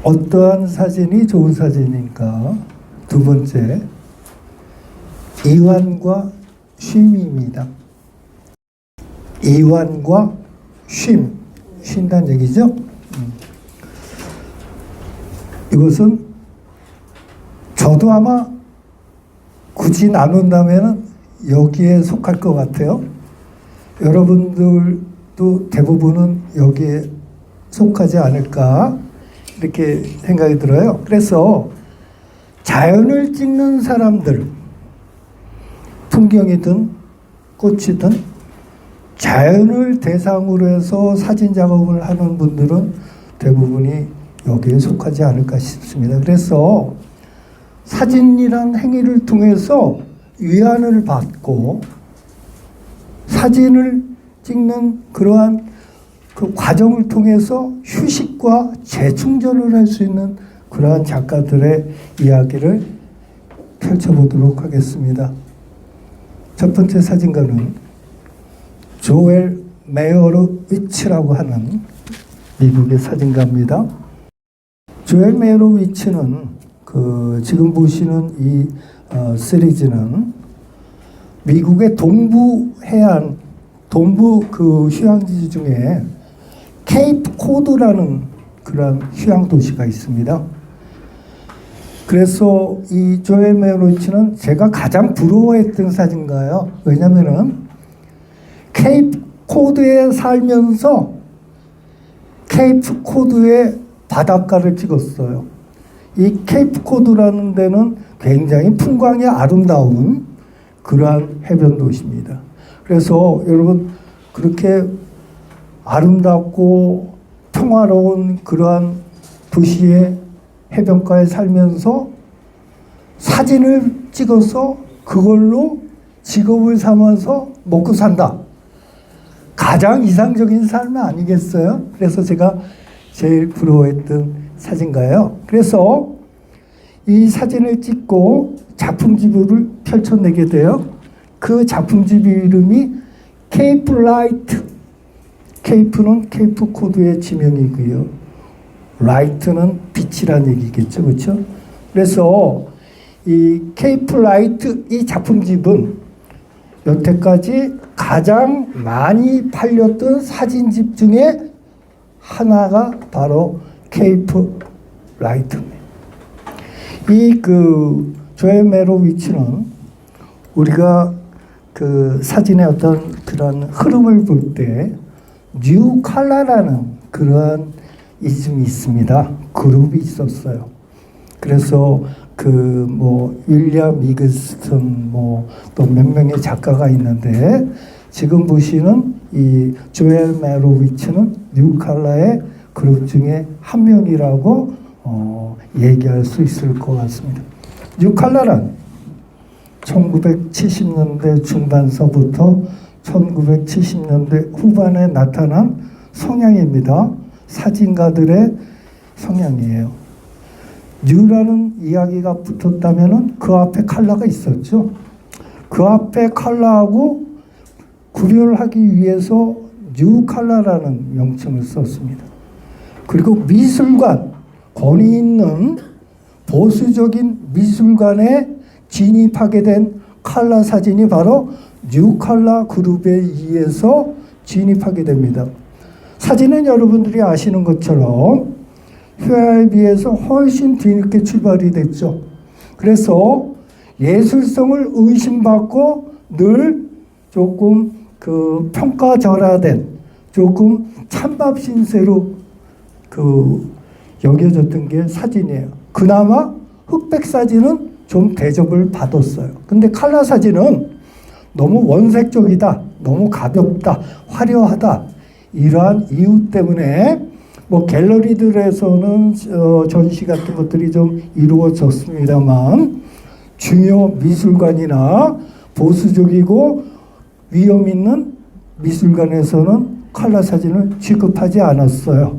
어떠한 사진이 좋은 사진인가? 두 번째, 이완과 쉼입니다. 이완과 쉼, 쉰다는 얘기죠. 이것은 저도 아마 굳이 나눈다면 여기에 속할 것 같아요. 여러분들도 대부분은 여기에 속하지 않을까 이렇게 생각이 들어요. 그래서 자연을 찍는 사람들, 풍경이든 꽃이든 자연을 대상으로 해서 사진 작업을 하는 분들은 대부분이 여기에 속하지 않을까 싶습니다. 그래서 사진이란 행위를 통해서 위안을 받고 사진을 찍는 그러한 그 과정을 통해서 휴식과 재충전을 할 수 있는 그러한 작가들의 이야기를 펼쳐보도록 하겠습니다. 첫 번째 사진가는 조엘 메어로위치라고 하는 미국의 사진가입니다. 조엘 메어로위치는 지금 보시는 이 시리즈는 미국의 동부 해안, 동부 휴양지 중에 케이프 코드라는 그런 휴양 도시가 있습니다. 그래서 이 조엘 메어로위치는 제가 가장 부러워했던 사진가예요. 왜냐면은 케이프 코드에 살면서 케이프 코드의 바닷가를 찍었어요. 이 케이프 코드라는 데는 굉장히 풍광이 아름다운 그러한 해변 도시입니다. 그래서 여러분 그렇게 아름답고 평화로운 그러한 도시의 해변가에 살면서 사진을 찍어서 그걸로 직업을 삼아서 먹고 산다. 가장 이상적인 삶 아니겠어요? 그래서 제가 제일 부러워했던 사진가예요. 그래서 이 사진을 찍고 작품집을 펼쳐내게 돼요. 그 작품집 이름이 케이프 라이트. 케이프는 케이프 코드의 지명이고요. 라이트는 빛이란 얘기겠죠. 그렇죠? 그래서 이 케이프 라이트 이 작품집은 여태까지 가장 많이 팔렸던 사진집 중에 하나가 바로 케이프 라이트입니다. 이 조엘 메어로위치는 우리가 사진의 어떤 그런 흐름을 볼 때 뉴 칼라라는 그러한 이즘이 있습니다. 그룹이 있었어요. 그래서 윌리엄 이글스턴 또 몇 명의 작가가 있는데 지금 보시는 이 조엘 메어로위치는 뉴 칼라의 그룹 중에 한 명이라고 얘기할 수 있을 것 같습니다. 뉴 칼라는 1970년대 중반서부터 1970년대 후반에 나타난 성향입니다. 사진가들의 성향이에요. 뉴라는 이야기가 붙었다면 그 앞에 컬러가 있었죠. 그 앞에 컬러하고 구별하기 위해서 뉴 컬러라는 명칭을 썼습니다. 그리고 미술관, 권위 있는 보수적인 미술관에 진입하게 된 컬러 사진이 바로 뉴 컬러 그룹에 의해서 진입하게 됩니다. 사진은 여러분들이 아시는 것처럼 휴양에 비해서 훨씬 뒤늦게 출발이 됐죠. 그래서 예술성을 의심받고 늘 조금 평가절하된 조금 찬밥 신세로 여겨졌던 게 사진이에요. 그나마 흑백 사진은 좀 대접을 받았어요. 근데 컬러 사진은 너무 원색적이다, 너무 가볍다, 화려하다 이러한 이유 때문에 갤러리들에서는 전시 같은 것들이 좀 이루어졌습니다만 중요 미술관이나 보수적이고 위험 있는 미술관에서는 컬러 사진을 취급하지 않았어요.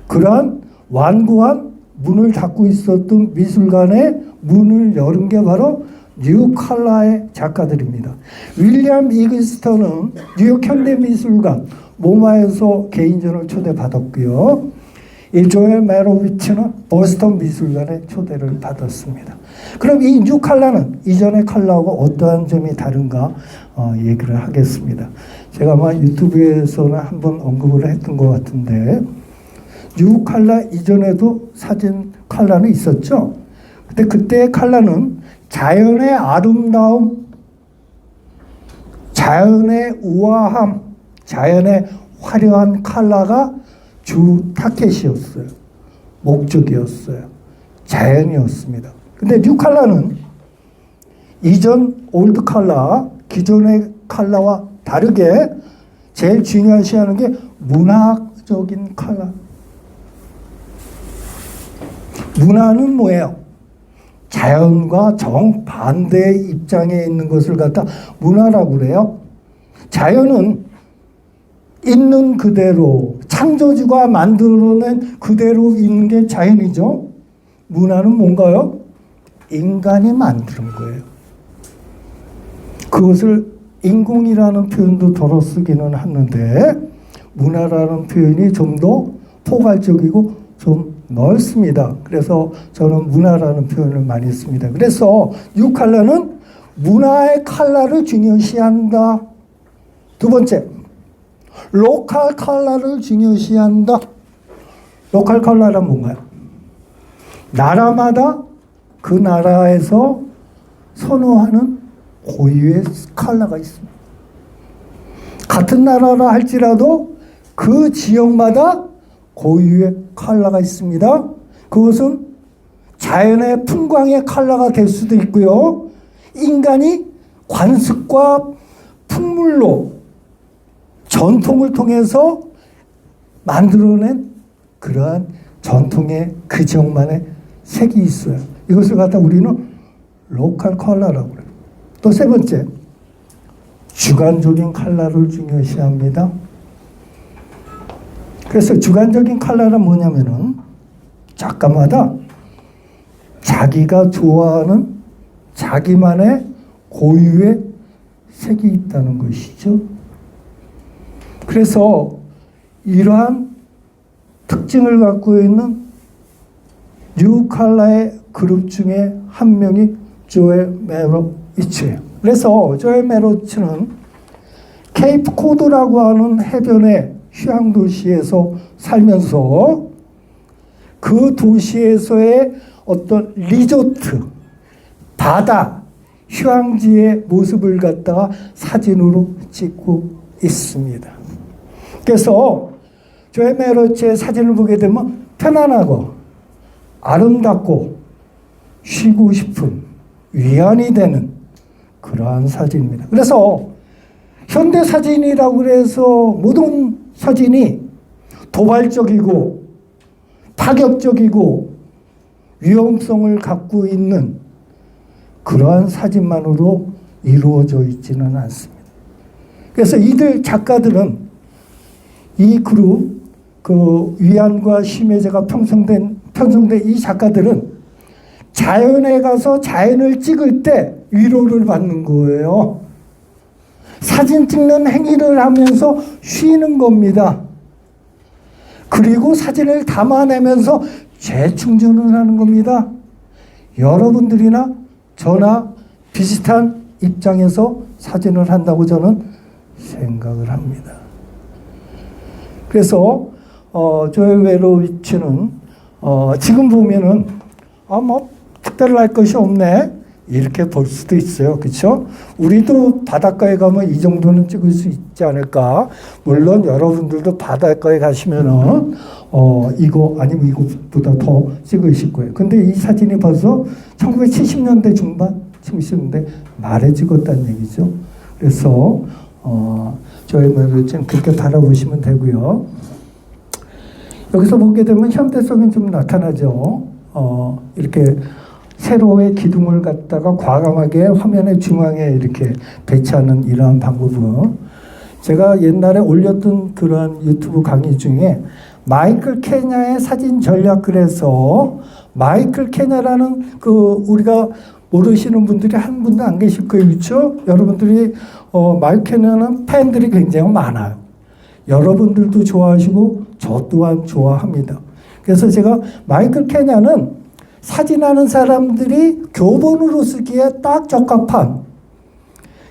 그러한 완고한 문을 닫고 있었던 미술관에 문을 열은 게 바로 뉴 컬러의 작가들입니다. 윌리엄 이글스턴은 뉴욕 현대미술관 모마에서 개인전을 초대받았고요. 이 조엘 메로비치는 보스턴 미술관에 초대를 받았습니다. 그럼 이 뉴 컬러는 이전의 컬러하고 어떠한 점이 다른가 얘기를 하겠습니다. 제가 아마 유튜브에서는 한번 언급을 했던 것 같은데 뉴 컬러 이전에도 사진 컬러는 있었죠. 근데 그때의 컬러는 자연의 아름다움, 자연의 우아함, 자연의 화려한 컬러가 주 타켓이었어요. 목적이었어요. 자연이었습니다. 근데 뉴 컬러는 이전 올드 컬러, 기존의 컬러와 다르게 제일 중요시하는 게 문화적인 컬러. 문화는 뭐예요? 자연과 정반대의 입장에 있는 것을 갖다 문화라고 그래요. 자연은 있는 그대로, 창조주가 만들어낸 그대로 있는 게 자연이죠. 문화는 뭔가요? 인간이 만드는 거예요. 그것을 인공이라는 표현도 덜어 쓰기는 하는데 문화라는 표현이 좀 더 포괄적이고 좀 넓습니다. 그래서 저는 문화라는 표현을 많이 씁니다. 그래서 뉴 컬러는 문화의 컬러를 중요시한다. 두 번째, 로컬 컬러를 중요시한다. 로컬 컬러란 뭔가요? 나라마다 그 나라에서 선호하는 고유의 컬러가 있습니다. 같은 나라라 할지라도 그 지역마다 고유의 컬러가 있습니다. 그것은 자연의 풍광의 컬러가 될 수도 있고요. 인간이 관습과 풍물로 전통을 통해서 만들어낸 그러한 전통의 그 지역만의 색이 있어요. 이것을 갖다 우리는 로컬 컬러라고 그래요. 또 세 번째, 주관적인 컬러를 중요시합니다. 그래서 주관적인 컬러는 뭐냐면은 작가마다 자기가 좋아하는 자기만의 고유의 색이 있다는 것이죠. 그래서 이러한 특징을 갖고 있는 뉴 컬러의 그룹 중에 한 명이 조엘 메로비치예요. 그래서 조엘 메로비치는 케이프 코드라고 하는 해변의 휴양 도시에서 살면서 그 도시에서의 어떤 리조트, 바다, 휴양지의 모습을 갖다가 사진으로 찍고 있습니다. 그래서 조엘 메로비치의 사진을 보게 되면 편안하고 아름답고 쉬고 싶은 위안이 되는 그러한 사진입니다. 그래서 현대 사진이라고 해서 모든 사진이 도발적이고 파격적이고 위험성을 갖고 있는 그러한 사진만으로 이루어져 있지는 않습니다. 그래서 이들 작가들은 이 그룹 그 위안과 심혜자가 편성된 이 작가들은 자연에 가서 자연을 찍을 때 위로를 받는 거예요. 사진 찍는 행위를 하면서 쉬는 겁니다. 그리고 사진을 담아내면서 재충전을 하는 겁니다. 여러분들이나 저나 비슷한 입장에서 사진을 한다고 저는 생각을 합니다. 그래서 조엘 메로비치는 지금 보면은 뭐 특별할 것이 없네 이렇게 볼 수도 있어요. 그렇죠? 우리도 바닷가에 가면 이 정도는 찍을 수 있지 않을까. 물론 여러분들도 바닷가에 가시면은 이거 아니면 이거보다 더 찍으실 거예요. 근데 이 사진이 벌써 1970년대 중반쯤 있었는데 말에 찍었다는 얘기죠. 그래서 조엘 메로비치는 그렇게 바라보시면 되고요. 여기서 보게 되면 현대성이 좀 나타나죠. 이렇게 세로의 기둥을 갖다가 과감하게 화면의 중앙에 이렇게 배치하는 이러한 방법은 제가 옛날에 올렸던 그런 유튜브 강의 중에 마이클 케냐의 사진 전략 그래서 마이클 케냐라는 그 우리가 모르시는 분들이 한 분도 안 계실 거예요. 그렇죠? 여러분들이 마이클 케냐는 팬들이 굉장히 많아요. 여러분들도 좋아하시고 저 또한 좋아합니다. 그래서 제가 마이클 케냐는 사진하는 사람들이 교본으로 쓰기에 딱 적합한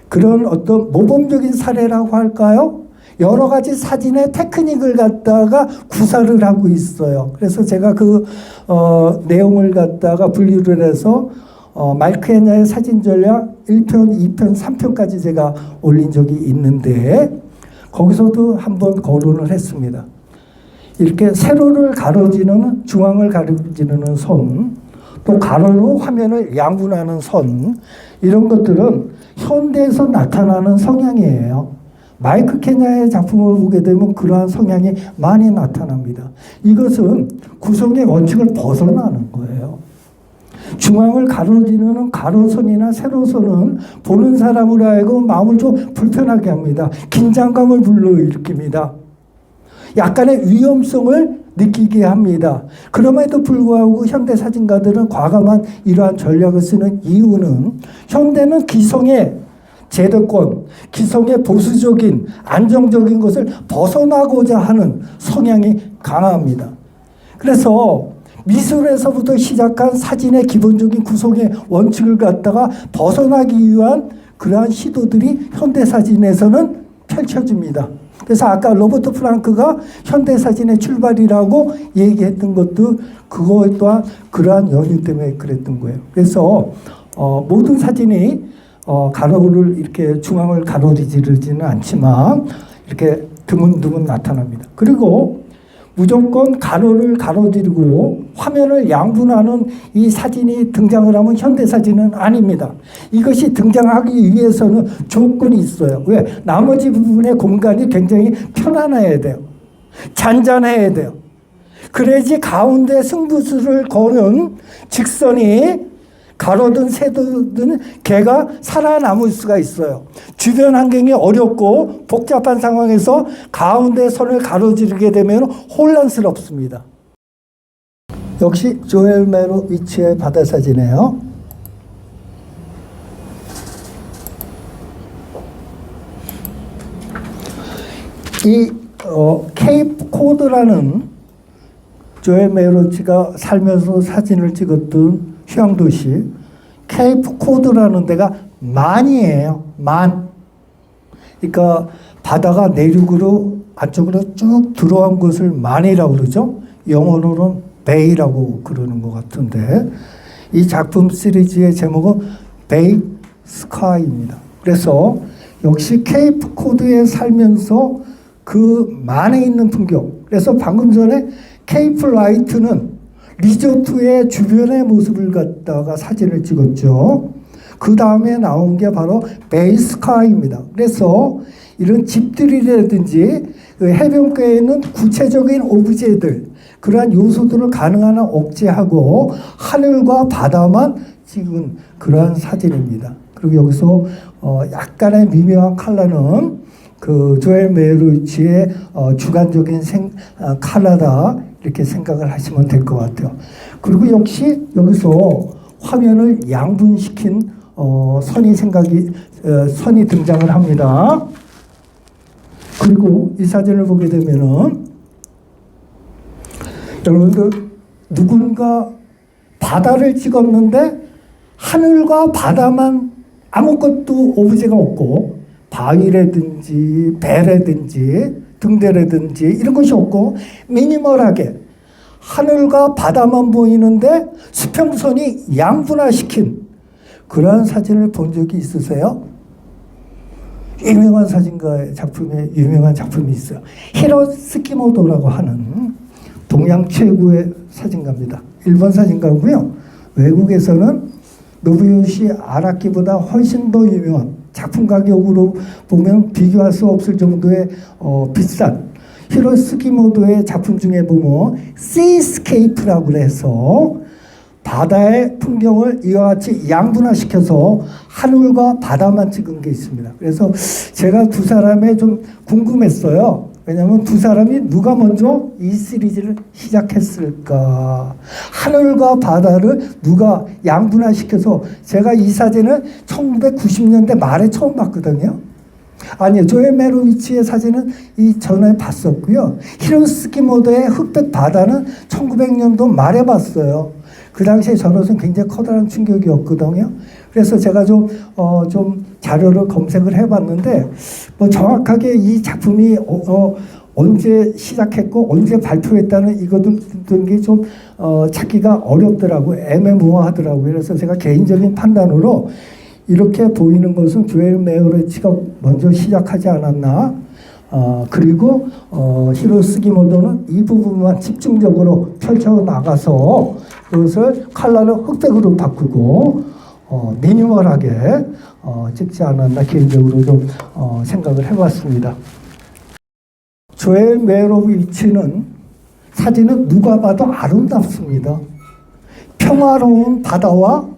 그런 어떤 모범적인 사례라고 할까요? 여러 가지 사진의 테크닉을 갖다가 구사를 하고 있어요. 그래서 제가 그 내용을 갖다가 분류를 해서 마이클 케냐의 사진 전략 1편, 2편, 3편까지 제가 올린 적이 있는데 거기서도 한번 거론을 했습니다. 이렇게 세로를 가로지르는 중앙을 가로지르는 선, 또 가로로 화면을 양분하는 선, 이런 것들은 현대에서 나타나는 성향이에요. 마이클 케냐의 작품을 보게 되면 그러한 성향이 많이 나타납니다. 이것은 구성의 원칙을 벗어나는 거예요. 중앙을 가로지르는 가로선이나 세로선은 보는 사람으로 하여금 마음을 좀 불편하게 합니다. 긴장감을 불러일으킵니다. 약간의 위험성을 느끼게 합니다. 그럼에도 불구하고 현대 사진가들은 과감한 이러한 전략을 쓰는 이유는 현대는 기성의 제도권, 기성의 보수적인 안정적인 것을 벗어나고자 하는 성향이 강합니다. 그래서 미술에서부터 시작한 사진의 기본적인 구성의 원칙을 갖다가 벗어나기 위한 그러한 시도들이 현대사진에서는 펼쳐집니다. 그래서 아까 로버트 프랑크가 현대사진의 출발이라고 얘기했던 것도 그거 또한 그러한 연유 때문에 그랬던 거예요. 그래서 모든 사진이 가로를 이렇게 중앙을 가로지르지는 않지만 이렇게 드문드문 나타납니다. 그리고 무조건 가로를 가로지르고 화면을 양분하는 이 사진이 등장을 하면 현대사진은 아닙니다. 이것이 등장하기 위해서는 조건이 있어요. 왜? 나머지 부분의 공간이 굉장히 편안해야 돼요. 잔잔해야 돼요. 그래야지 가운데 승부수를 거는 직선이 가로든 세로든 개가 살아남을 수가 있어요. 주변 환경이 어렵고 복잡한 상황에서 가운데 선을 가로지르게 되면 혼란스럽습니다. 역시 조엘 메로위치의 바다 사진이에요. 이 케이프 코드라는 조엘 메로위치가 살면서 사진을 찍었던 휴양도시 케이프 코드라는 데가 만이에요. 만. 그러니까 바다가 내륙으로 안쪽으로 쭉 들어온 것을 만이라고 그러죠. 영어로는 베이라고 그러는 것 같은데 이 작품 시리즈의 제목은 베이 스카이입니다. 그래서 역시 케이프 코드에 살면서 그 만에 있는 풍경. 그래서 방금 전에 케이프 라이트는 리조트의 주변의 모습을 갖다가 사진을 찍었죠. 그 다음에 나온 게 바로 베이 스카이입니다. 그래서 이런 집들이라든지 해변가에 있는 구체적인 오브제들, 그러한 요소들을 가능한 한 억제하고 하늘과 바다만 찍은 그러한 사진입니다. 그리고 여기서 약간의 미묘한 컬러는 그 조엘 메로위치의 주관적인 컬러다 이렇게 생각을 하시면 될 것 같아요. 그리고 역시 여기서 화면을 양분시킨 선이 등장을 합니다. 그리고 이 사진을 보게 되면은 여러분들 누군가 바다를 찍었는데 하늘과 바다만 아무것도 오브제가 없고 바위라든지 배라든지 등대라든지 이런 것이 없고 미니멀하게 하늘과 바다만 보이는데 수평선이 양분화시킨 그러한 사진을 본 적이 있으세요? 유명한 사진가의 작품에 유명한 작품이 있어요. 히로 스키모토라고 하는 동양 최고의 사진가입니다. 일본 사진가고요. 외국에서는 노부요시 아라키보다 훨씬 더 유명한 작품 가격으로 보면 비교할 수 없을 정도의 비싼 히로 스키모토의 작품 중에 보면 시스케이프라고 해서 바다의 풍경을 이와 같이 양분화시켜서 하늘과 바다만 찍은 게 있습니다. 그래서 제가 두 사람에 좀 궁금했어요. 왜냐하면 두 사람이 누가 먼저 이 시리즈를 시작했을까? 하늘과 바다를 누가 양분화시켜서 제가 이 사진을 1990년대 말에 처음 봤거든요. 아니요, 조엘 메로위치의 사진은 이전에 봤었고요. 히로스기 모드의 흑백 바다는 1900년도 말에 봤어요. 그 당시에 저로서는 굉장히 커다란 충격이었거든요. 그래서 제가 좀 자료를 검색을 해봤는데, 뭐 정확하게 이 작품이 언제 시작했고 언제 발표했다는 이것들 게 좀 찾기가 어렵더라고요. 애매모호하더라고요. 그래서 제가 개인적인 판단으로 이렇게 보이는 것은 조엘 메로위치가 먼저 시작하지 않았나. 그리고 히로스기 모도는 이 부분만 집중적으로 펼쳐나가서 그것을 컬러를 흑백으로 바꾸고 미니멀하게 찍지 않았나 개인적으로 좀 생각을 해봤습니다. 조엘 메로위치는 사진은 누가 봐도 아름답습니다. 평화로운 바다와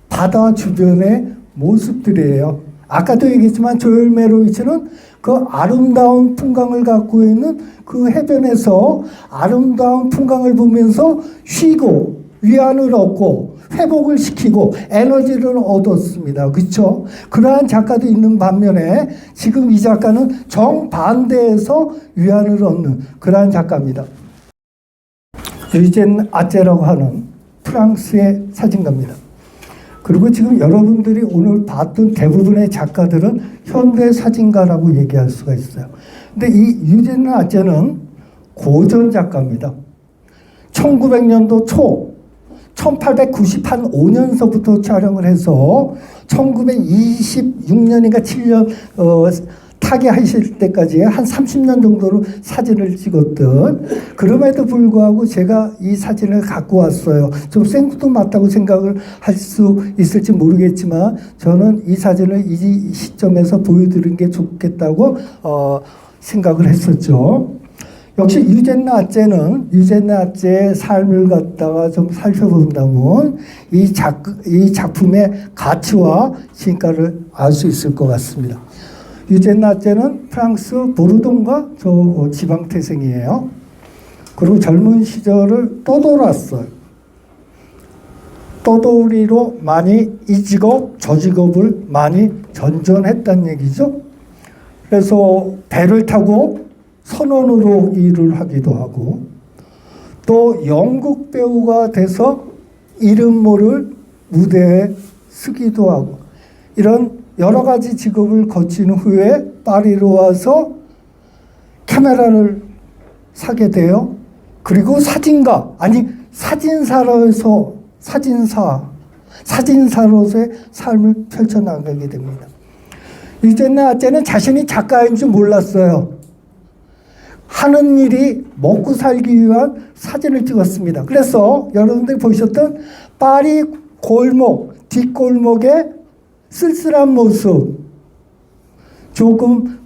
바다 주변의 모습들이에요. 아까도 얘기했지만 조엘 메로위치는 그 아름다운 풍광을 갖고 있는 그 해변에서 아름다운 풍광을 보면서 쉬고 위안을 얻고 회복을 시키고 에너지를 얻었습니다. 그렇죠? 그러한 작가도 있는 반면에 지금 이 작가는 정반대에서 위안을 얻는 그러한 작가입니다. 유젠 아제라고 하는 프랑스의 사진가입니다. 그리고 지금 여러분들이 오늘 봤던 대부분의 작가들은 현대 사진가라고 얘기할 수가 있어요. 근데 이 유젠 아제는 고전 작가입니다. 1900년도 초 1895년서부터 촬영을 해서 1926년인가 7년 타계하실 때까지 한 30년 정도로 사진을 찍었던, 그럼에도 불구하고 제가 이 사진을 갖고 왔어요. 좀 생뚱맞다고 생각을 할 수 있을지 모르겠지만 저는 이 사진을 이 시점에서 보여드리는 게 좋겠다고 생각을 했었죠. 역시 유젠 아제의 삶을 갖다가 좀 살펴본다면 이 작품의 가치와 진가를 알 수 있을 것 같습니다. 유젠 아제는 프랑스 보르동과 지방 태생이에요. 그리고 젊은 시절을 떠돌았어요. 떠돌이로 많이 이 직업 저 직업을 많이 전전했다는 얘기죠. 그래서 배를 타고 선원으로 일을 하기도 하고 또 연극 배우가 돼서 이름 모를 무대에 서기도 하고 이런 여러 가지 직업을 거친 후에 파리로 와서 카메라를 사게 돼요. 그리고 사진사로서의 삶을 펼쳐나가게 됩니다. 유젠 아제는 자신이 작가인 줄 몰랐어요. 하는 일이 먹고 살기 위한 사진을 찍었습니다. 그래서 여러분들이 보셨던 파리 골목, 뒷골목의 쓸쓸한 모습, 조금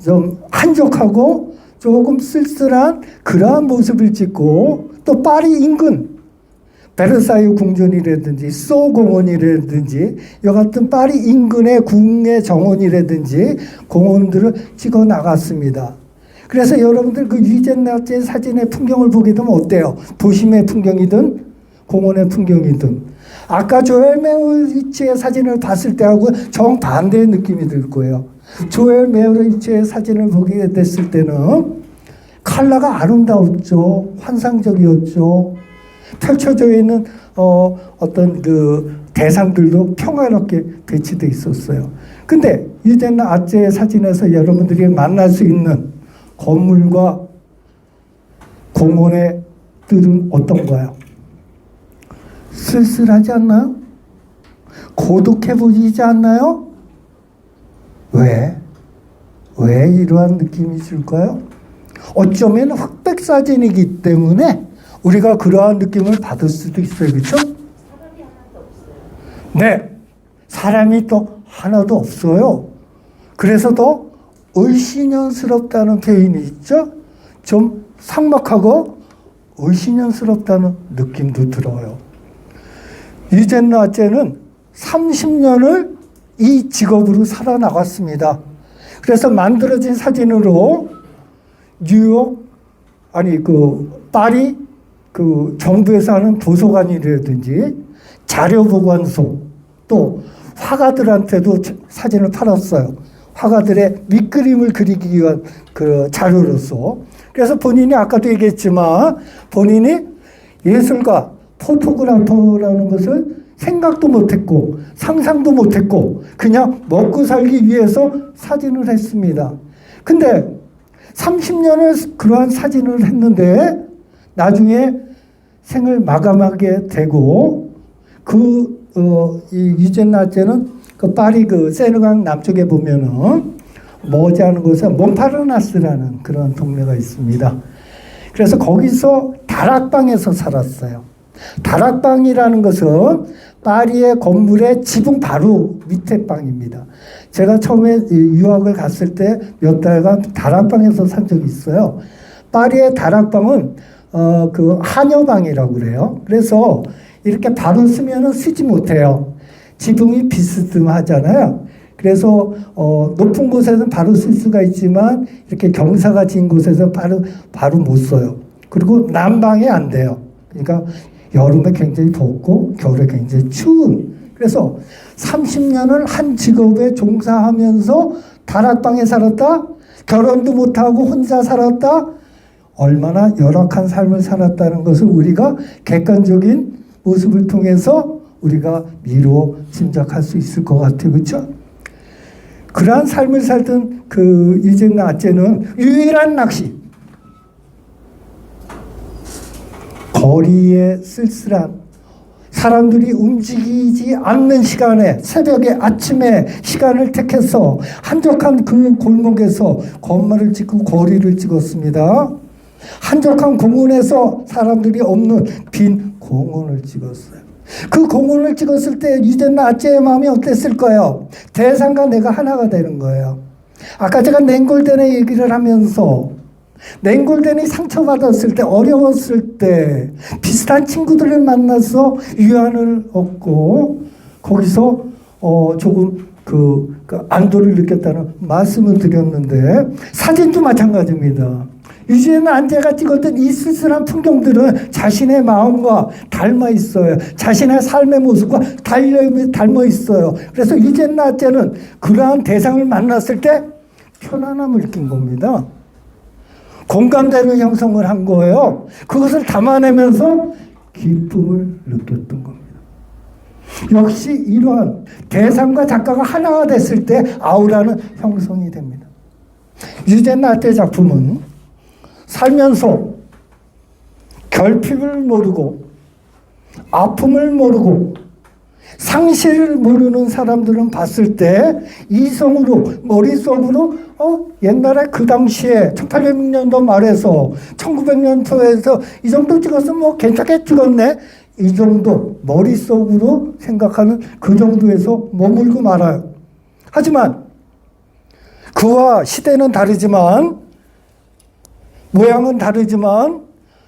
좀 한적하고 조금 쓸쓸한 그러한 모습을 찍고, 또 파리 인근 베르사유 궁전이라든지 소공원이라든지 이 같은 파리 인근의 국내 정원이라든지 공원들을 찍어 나갔습니다. 그래서 여러분들 그 유젠 아제 사진의 풍경을 보게 되면 어때요? 도심의 풍경이든 공원의 풍경이든 아까 조엘 메로위치의 사진을 봤을 때하고 정반대의 느낌이 들 거예요. 조엘 메로위치의 사진을 보게 됐을 때는 컬러가 아름다웠죠. 환상적이었죠. 펼쳐져 있는 어떤 그 대상들도 평화롭게 배치되어 있었어요. 근데 유젠 아제의 사진에서 여러분들이 만날 수 있는 건물과 공원의 뜰은 어떤가요? 쓸쓸하지 않나요? 고독해 보이지 않나요? 왜 이러한 느낌이 들까요? 어쩌면 흑백 사진이기 때문에 우리가 그러한 느낌을 받을 수도 있어요. 그렇죠? 사람이 하나도 없어요. 네. 사람이 또 하나도 없어요. 그래서 더 을씨년스럽다는 표현이 있죠? 좀 삭막하고 을씨년스럽다는 느낌도 들어요. 유젠 아제는 30년을 이 직업으로 살아나갔습니다. 그래서 만들어진 사진으로 파리 정부에서 하는 도서관이라든지 자료보관소, 또 화가들한테도 사진을 팔았어요. 화가들의 밑그림을 그리기 위한 그 자료로서. 그래서 본인이 아까도 얘기했지만 본인이 예술가, 포토그래퍼라는 것을 생각도 못했고 상상도 못했고 그냥 먹고 살기 위해서 사진을 했습니다. 근데 30년을 그러한 사진을 했는데 나중에 생을 마감하게 되고 이 유젠 나체는 그 파리 그 세느강 남쪽에 보면은 머지않은 곳에 몽파르나스라는 그런 동네가 있습니다. 그래서 거기서 다락방에서 살았어요. 다락방이라는 것은 파리의 건물의 지붕 바로 밑에 방입니다. 제가 처음에 유학을 갔을 때 몇 달간 다락방에서 산 적이 있어요. 파리의 다락방은 그 한여방이라고 그래요. 그래서 이렇게 바로 쓰면은 쓰지 못해요. 지붕이 비스듬하잖아요. 그래서 높은 곳에서는 바로 쓸 수가 있지만 이렇게 경사가 진 곳에서 바로 못 써요. 그리고 난방이 안 돼요. 그러니까 여름에 굉장히 덥고 겨울에 굉장히 추운. 그래서 30년을 한 직업에 종사하면서 다락방에 살았다. 결혼도 못하고 혼자 살았다. 얼마나 열악한 삶을 살았다는 것을 우리가 객관적인 모습을 통해서 우리가 미루어 짐작할 수 있을 것 같아요. 그렇죠? 그러한 삶을 살던 그 유젠 나체는 유일한 낚시. 거리에 쓸쓸한 사람들이 움직이지 않는 시간에 새벽에 아침에 시간을 택해서 한적한 그 골목에서 건물을 짓고 거리를 찍었습니다. 한적한 공원에서 사람들이 없는 빈 공원을 찍었어요. 그 공원을 찍었을 때 유젠 나체의 마음이 어땠을까요? 대상과 내가 하나가 되는 거예요. 아까 제가 냉골덴의 얘기를 하면서 냉골덴이 상처받았을 때 어려웠을 때 비슷한 친구들을 만나서 위안을 얻고 거기서 조금 그 안도를 느꼈다는 말씀을 드렸는데 사진도 마찬가지입니다. 유젠 나체가 찍었던 이 쓸쓸한 풍경들은 자신의 마음과 닮아 있어요. 자신의 삶의 모습과 닮아 있어요. 그래서 유젠 나체는 그러한 대상을 만났을 때 편안함을 느낀 겁니다. 공감대를 형성을 한 거예요. 그것을 담아내면서 기쁨을 느꼈던 겁니다. 역시 이러한 대상과 작가가 하나가 됐을 때 아우라는 형성이 됩니다. 유젠 나체 작품은 살면서 결핍을 모르고 아픔을 모르고 상실을 모르는 사람들은 봤을 때 이성으로 머릿속으로 옛날에 그 당시에 1800년도 말에서 1900년도에서 이 정도 찍었으면 뭐 괜찮게 찍었네 이 정도 머릿속으로 생각하는 그 정도에서 머물고 말아요. 하지만 그와 시대는 다르지만 모양은 다르지만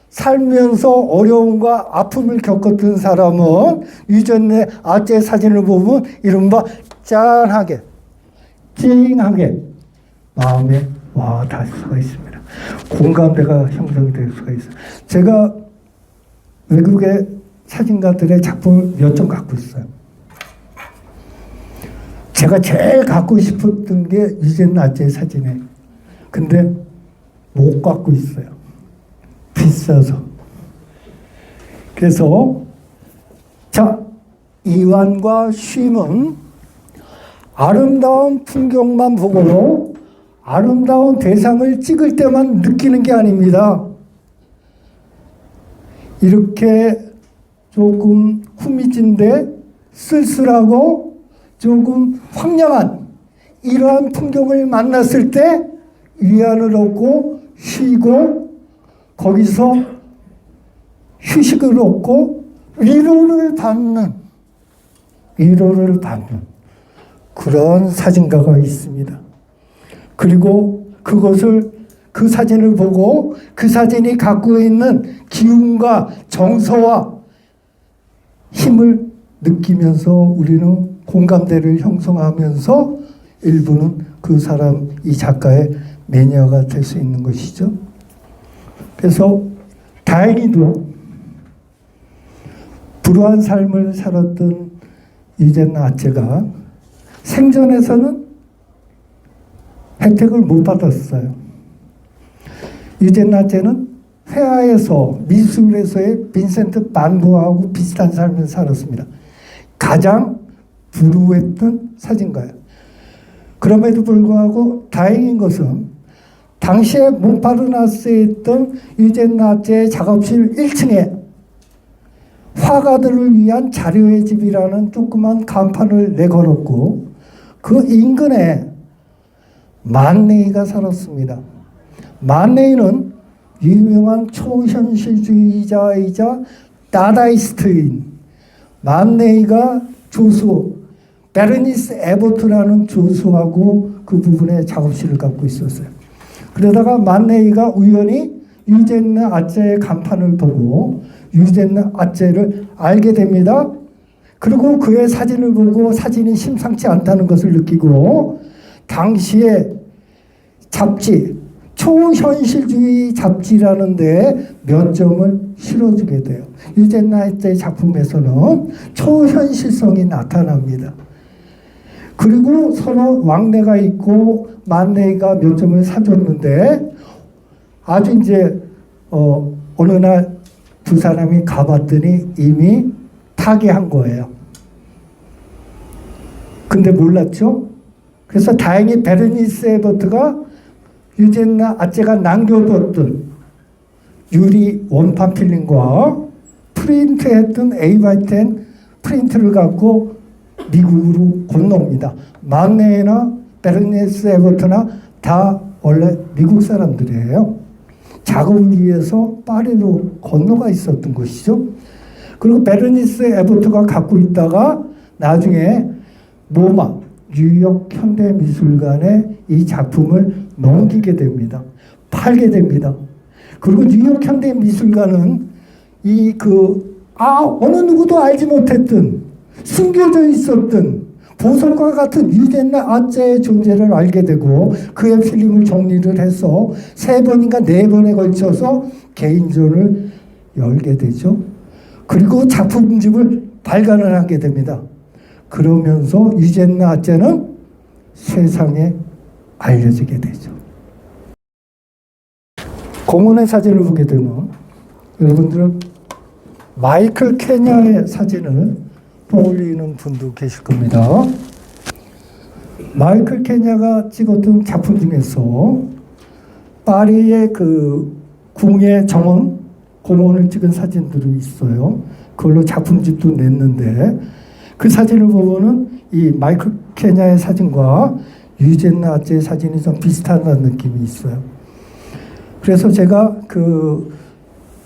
살면서 어려움과 아픔을 겪었던 사람은 유젠 나체 사진을 보면 이른바 짠하게 찡하게 마음에 와 닿을 수가 있습니다. 공감대가 형성이 될 수가 있어요. 제가 외국의 사진가들의 작품을 몇 점 갖고 있어요. 제가 제일 갖고 싶었던 게 유젠 나체 사진이에요. 근데 못 갖고 있어요. 비싸서. 그래서 자, 이완과 쉼은 아름다운 풍경만 보고 아름다운 대상을 찍을 때만 느끼는 게 아닙니다. 이렇게 조금 후미진데 쓸쓸하고 조금 황량한 이러한 풍경을 만났을 때 위안을 얻고 쉬고 거기서 휴식을 얻고 위로를 받는 그런 사진가가 있습니다. 그리고 그 사진을 보고 그 사진이 갖고 있는 기운과 정서와 힘을 느끼면서 우리는 공감대를 형성하면서 일부는 그 사람, 이 작가의 매니아가 될 수 있는 것이죠. 그래서 다행히도 불우한 삶을 살았던 유젠 나체가 생전에서는 혜택을 못 받았어요. 유젠나체는 회화에서 미술에서의 빈센트 반 고흐하고 비슷한 삶을 살았습니다. 가장 불우했던 사진가예요. 그럼에도 불구하고 다행인 것은 당시에 몽파르나스에 있던 유젠나체의 작업실 1층에 화가들을 위한 자료의 집이라는 조그만 간판을 내걸었고 그 인근에 만네이가 살았습니다. 만네이는 유명한 초현실주의자이자 다다이스트인 만네이가 조수 베르니스 에버트라는 조수하고 그 부분에 작업실을 갖고 있었어요. 그러다가 만네이가 우연히 유젠네 아째의 간판을 보고 유젠네 아째를 알게 됩니다. 그리고 그의 사진을 보고 사진이 심상치 않다는 것을 느끼고 당시에 잡지 초현실주의 잡지라는 데에 몇 점을 실어주게 돼요. 유젠네 아째의 작품에서는 초현실성이 나타납니다. 그리고 서로 왕래가 있고 만네이가 몇 점을 사줬는데 아주 이제 어느 날 두 사람이 가봤더니 이미 타계한 거예요. 근데 몰랐죠? 그래서 다행히 베르니스 에버트가 유젠네 아째가 남겨뒀던 유리 원판 필름과 프린트했던 A510 프린트를 갖고 미국으로 건너옵니다. 만네이나 베르니스 에버트나 다 원래 미국 사람들이에요. 작업을 위해서 파리로 건너가 있었던 것이죠. 그리고 베르니스 에버트가 갖고 있다가 나중에 모마 뉴욕 현대미술관에 이 작품을 넘기게 됩니다. 팔게 됩니다. 그리고 뉴욕 현대미술관은 어느 누구도 알지 못했던 숨겨져 있었던 보석과 같은 유젠네 아째의 존재를 알게 되고 그의 필름을 정리를 해서 3번인가 4번에 걸쳐서 개인전을 열게 되죠. 그리고 작품집을 발간을 하게 됩니다. 그러면서 유젠네 아째는 세상에 알려지게 되죠. 공원의 사진을 보게 되면 여러분들은 마이클 케냐의 사진을 떠올리는 분도 계실 겁니다. 마이클 케냐가 찍었던 작품 중에서 파리의 그 궁의 정원, 공원을 찍은 사진들이 있어요. 그걸로 작품집도 냈는데 그 사진을 보면은 이 마이클 케냐의 사진과 유젠네 아째의 사진이 좀 비슷하다는 느낌이 있어요. 그래서 제가 그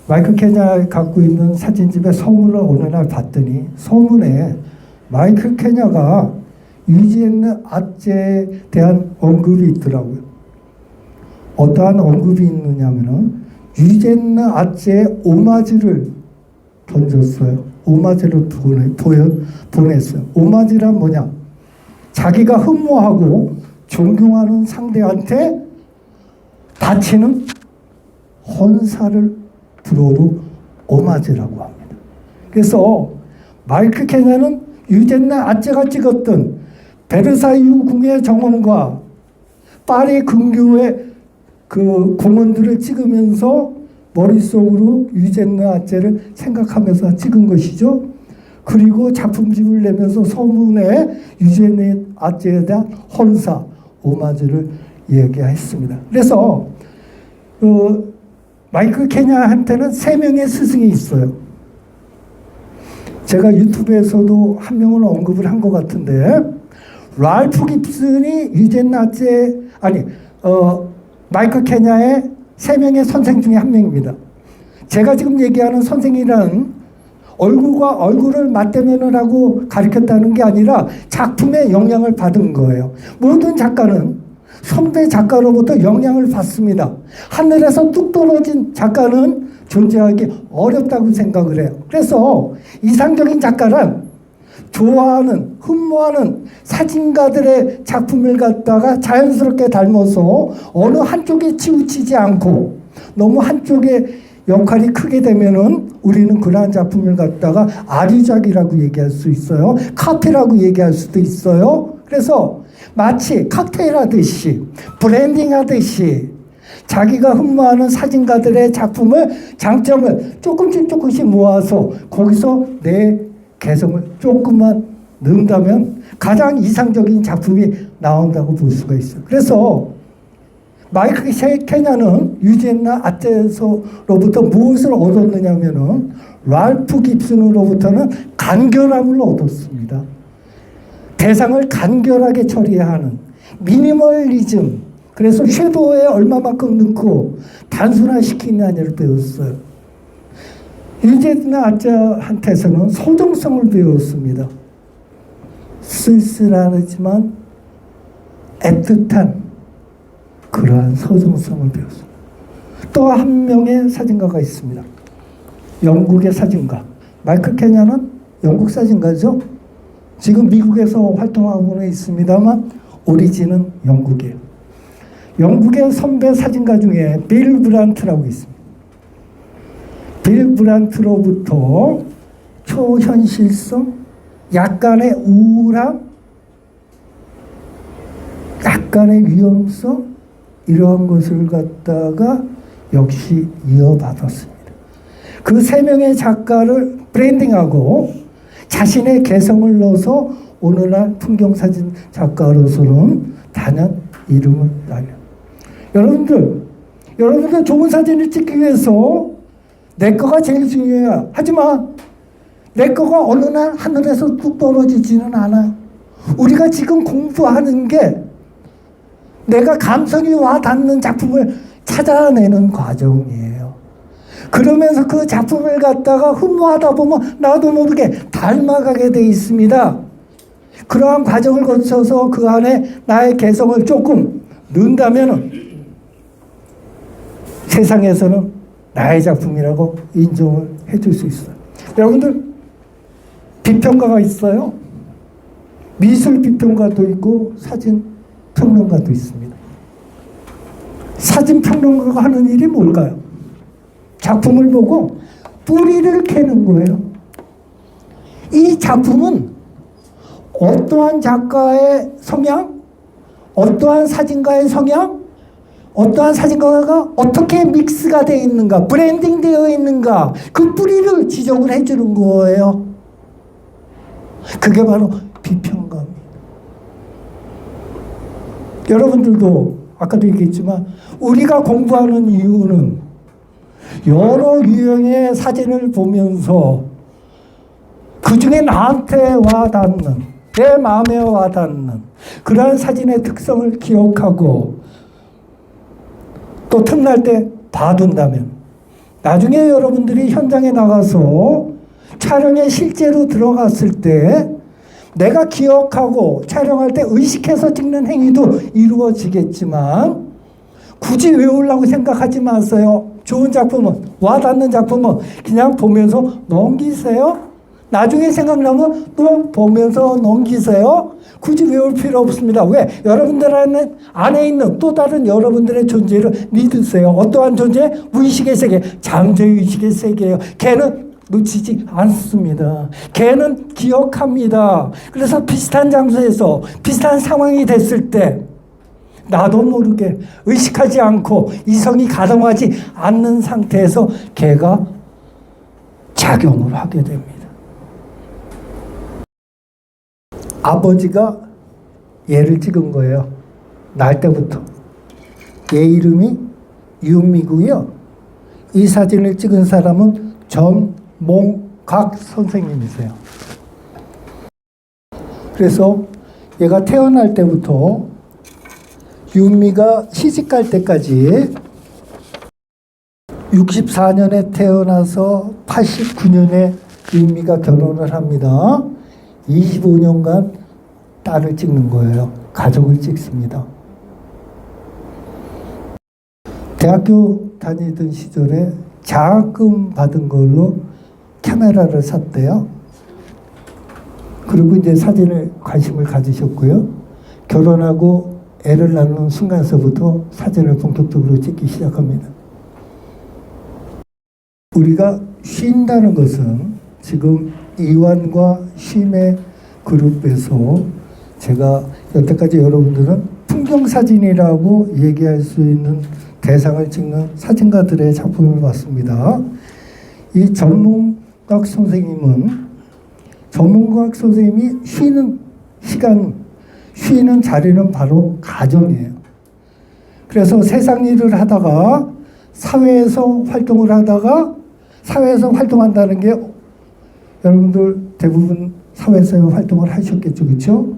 마이클 케냐가 갖고 있는 사진집의 서문을 어느 날 봤더니 서문에 마이클 케냐가 유젠네 아째에 대한 언급이 있더라고요. 어떠한 언급이 있느냐면은 유젠네 아째의 오마지를 던졌어요. 오마지를 보냈어요. 오마지란 뭐냐? 자기가 흠모하고 존경하는 상대한테 바치는 헌사를 불어로 오마지라고 합니다. 그래서 마이클 케냐는 유젠네 아째가 찍었던 베르사유 궁의 정원과 파리 근교의 그 공원들을 찍으면서 머릿속으로 유젠네 아째를 생각하면서 찍은 것이죠. 그리고 작품집을 내면서 서문에 유젠네 아째에 대한 헌사, 오마지를 얘기했습니다. 그래서 마이클 케냐한테는 3명의 스승이 있어요. 제가 유튜브에서도 한 명을 언급을 한 것 같은데 랄프 깁슨이 유젠네 아째 마이클 케냐의 3명의 선생 중에 한 명입니다. 제가 지금 얘기하는 선생이란 얼굴과 얼굴을 맞대면을 하고 가르쳤다는 게 아니라 작품에 영향을 받은 거예요. 모든 작가는 선배 작가로부터 영향을 받습니다. 하늘에서 뚝 떨어진 작가는 존재하기 어렵다고 생각을 해요. 그래서 이상적인 작가란 좋아하는, 흠모하는 사진가들의 작품을 갖다가 자연스럽게 닮아서 어느 한쪽에 치우치지 않고 너무 한쪽에 역할이 크게 되면은 우리는 그러한 작품을 갖다가 아류작이라고 얘기할 수 있어요. 카피라고 얘기할 수도 있어요. 그래서 마치 칵테일 하듯이 브랜딩 하듯이 자기가 흠모하는 사진가들의 작품을 장점을 조금씩 모아서 거기서 내 개성을 조금만 넣는다면 가장 이상적인 작품이 나온다고 볼 수가 있어요. 그래서 마이클 케냐는 유지엔나 아트에서로부터 무엇을 얻었느냐면은 랄프 깁슨으로부터는 간결함을 얻었습니다. 대상을 간결하게 처리하는 미니멀리즘, 그래서 섀도우에 얼마만큼 넣고 단순화시키느냐를 배웠어요. 유지엔나 아트한테서는 소정성을 배웠습니다. 쓸쓸하지만 애틋한 그러한 소정성을 배웠습니다. 또 한 명의 사진가가 있습니다. 영국의 사진가. 마이클 케냐는 영국 사진가죠. 지금 미국에서 활동하고는 있습니다만 오리진은 영국이에요. 영국의 선배 사진가 중에 빌 브란트라고 있습니다. 빌 브란트로부터 초현실성, 약간의 우울함, 약간의 위험성, 이러한 것을 갖다가 역시 이어받았습니다. 그 세 명의 작가를 브랜딩하고 자신의 개성을 넣어서 오늘날 풍경사진 작가로서는 단연 이름을 날려. 여러분들 좋은 사진을 찍기 위해서 내 거가 제일 중요해요. 하지만 내 거가 어느 날 하늘에서 뚝 떨어지지는 않아요. 우리가 지금 공부하는 게 내가 감성이 와 닿는 작품을 찾아내는 과정이에요. 그러면서 그 작품을 갖다가 흠모하다 보면 나도 모르게 닮아가게 돼 있습니다. 그러한 과정을 거쳐서 그 안에 나의 개성을 조금 넣는다면 세상에서는 나의 작품이라고 인정을 해줄 수 있어요. 여러분들 비평가가 있어요. 미술 비평가도 있고 사진 평론가도 있습니다. 사진 평론가가 하는 일이 뭘까요? 작품을 보고 뿌리를 캐는 거예요. 이 작품은 어떠한 작가의 성향, 어떠한 사진가의 성향, 어떠한 사진가가 어떻게 믹스가 되어 있는가, 브랜딩 되어 있는가, 그 뿌리를 지적을 해주는 거예요. 그게 바로 비평가입니다. 여러분들도 아까도 얘기했지만 우리가 공부하는 이유는 여러 유형의 사진을 보면서 그 중에 나한테 와닿는, 내 마음에 와닿는 그러한 사진의 특성을 기억하고 또 틈날 때 봐둔다면 나중에 여러분들이 현장에 나가서 촬영에 실제로 들어갔을 때 내가 기억하고 촬영할 때 의식해서 찍는 행위도 이루어지겠지만 굳이 외우려고 생각하지 마세요. 좋은 작품은, 와닿는 작품은 그냥 보면서 넘기세요. 나중에 생각나면 또 보면서 넘기세요. 굳이 외울 필요 없습니다. 왜? 여러분들 안에 있는 또 다른 여러분들의 존재를 믿으세요. 어떠한 존재? 무의식의 세계, 잠재의식의 세계예요. 걔는 놓치지 않습니다. 걔는 기억합니다. 그래서 비슷한 장소에서 비슷한 상황이 됐을 때 나도 모르게 의식하지 않고 이성이 가동하지 않는 상태에서 걔가 작용을 하게 됩니다. 아버지가 얘를 찍은 거예요. 날 때부터. 얘 이름이 윤미고요. 이 사진을 찍은 사람은 전몽각 선생님이세요. 그래서 얘가 태어날 때부터 윤미가 시집갈 때까지 64년에 태어나서 89년에 윤미가 결혼을 합니다. 25년간 딸을 찍는 거예요. 가족을 찍습니다. 대학교 다니던 시절에 장학금 받은 걸로 카메라를 샀대요. 그리고 이제 사진에 관심을 가지셨고요. 결혼하고 애를 낳는 순간서부터 사진을 본격적으로 찍기 시작합니다. 우리가 쉰다는 것은 지금 이완과 쉼의 그룹에서 제가 여태까지 여러분들은 풍경사진이라고 얘기할 수 있는 대상을 찍는 사진가들의 작품을 봤습니다. 이 전문학 선생님이 쉬는 시간, 쉬는 자리는 바로 가정이에요. 그래서 세상 일을 하다가 사회에서 활동한다는 게 여러분들 대부분 사회에서 활동을 하셨겠죠, 그렇죠?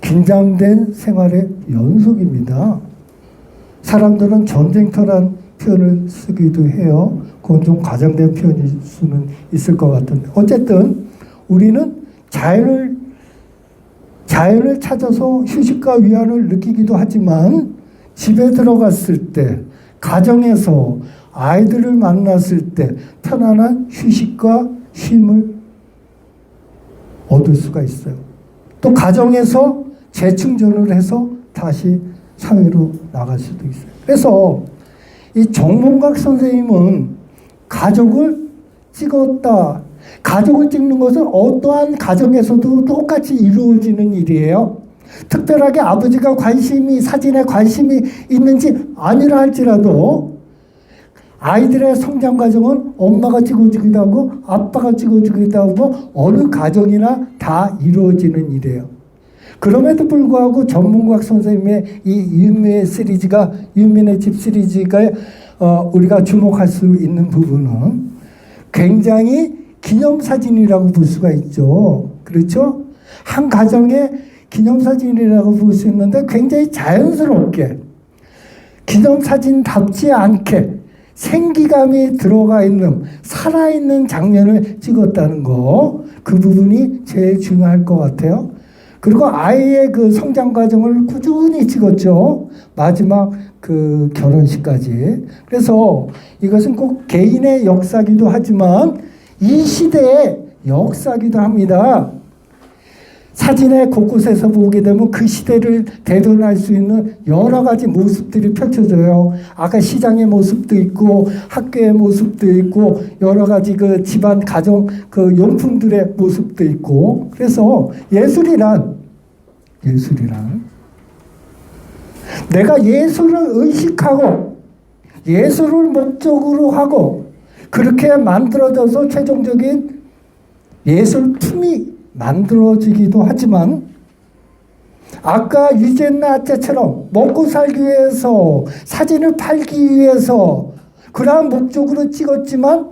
긴장된 생활의 연속입니다. 사람들은 전쟁터란 표현을 쓰기도 해요. 그건 좀 과장된 표현일 수는 있을 것 같은데 어쨌든 우리는 자연을 찾아서 휴식과 위안을 느끼기도 하지만 집에 들어갔을 때, 가정에서 아이들을 만났을 때 편안한 휴식과 쉼을 얻을 수가 있어요. 또 가정에서 재충전을 해서 다시 사회로 나갈 수도 있어요. 그래서 이 정몽각 선생님은 가족을 찍었다. 가족을 찍는 것은 어떠한 가정에서도 똑같이 이루어지는 일이에요. 특별하게 아버지가 사진에 관심이 있는지 아니라 할지라도 아이들의 성장 과정은 엄마가 찍어주기도 하고 아빠가 찍어주기도 하고 어느 가정이나 다 이루어지는 일이에요. 그럼에도 불구하고 전문학 선생님의 이 윤민의 집 시리즈가 우리가 주목할 수 있는 부분은 굉장히 기념사진이라고 볼 수가 있죠. 그렇죠? 한 가정의 기념사진이라고 볼 수 있는데 굉장히 자연스럽게 기념사진답지 않게 생기감이 들어가 있는 살아있는 장면을 찍었다는 거, 그 부분이 제일 중요할 것 같아요. 그리고 아이의 그 성장 과정을 꾸준히 찍었죠. 마지막 그 결혼식까지. 그래서 이것은 꼭 개인의 역사기도 하지만 이 시대의 역사기도 합니다. 사진의 곳곳에서 보게 되면 그 시대를 대변할 수 있는 여러 가지 모습들이 펼쳐져요. 아까 시장의 모습도 있고 학교의 모습도 있고 여러 가지 그 집안 가정 그 용품들의 모습도 있고. 그래서 예술이란 내가 예술을 의식하고 예술을 목적으로 하고 그렇게 만들어져서 최종적인 예술품이 만들어지기도 하지만 아까 유젠나 아째처럼 먹고 살기 위해서 사진을 팔기 위해서 그러한 목적으로 찍었지만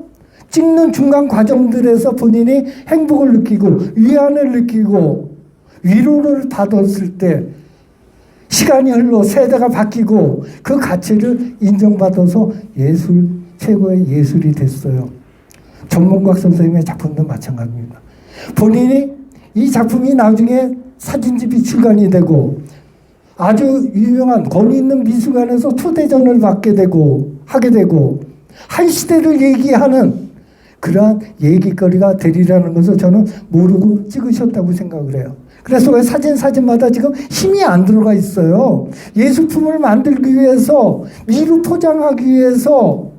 찍는 중간 과정들에서 본인이 행복을 느끼고 위안을 느끼고 위로를 받았을 때 시간이 흘러 세대가 바뀌고 그 가치를 인정받아서 최고의 예술이 됐어요. 전문각 선생님의 작품도 마찬가지입니다. 본인이 이 작품이 나중에 사진집이 출간이 되고 아주 유명한 권위 있는 미술관에서 초대전을 하게 되고 한 시대를 얘기하는 그러한 얘기거리가 되리라는 것을 저는 모르고 찍으셨다고 생각을 해요. 그래서 왜 사진마다 지금 힘이 안 들어가 있어요. 예술품을 만들기 위해서 미루 포장하기 위해서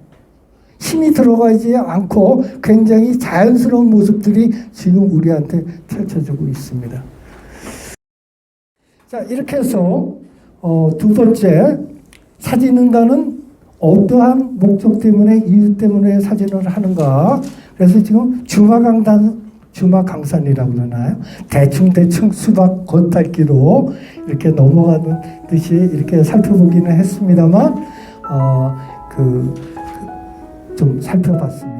힘이 들어가지 않고 굉장히 자연스러운 모습들이 지금 우리한테 펼쳐지고 있습니다. 자, 이렇게 해서 두 번째, 사진은가는 어떠한 목적 때문에 이유 때문에 사진을 하는가. 그래서 지금 주막 강산이라고 그러나요? 대충 수박 겉핥기로 이렇게 넘어가는 듯이 이렇게 살펴보기는 했습니다만 좀 살펴봤습니다.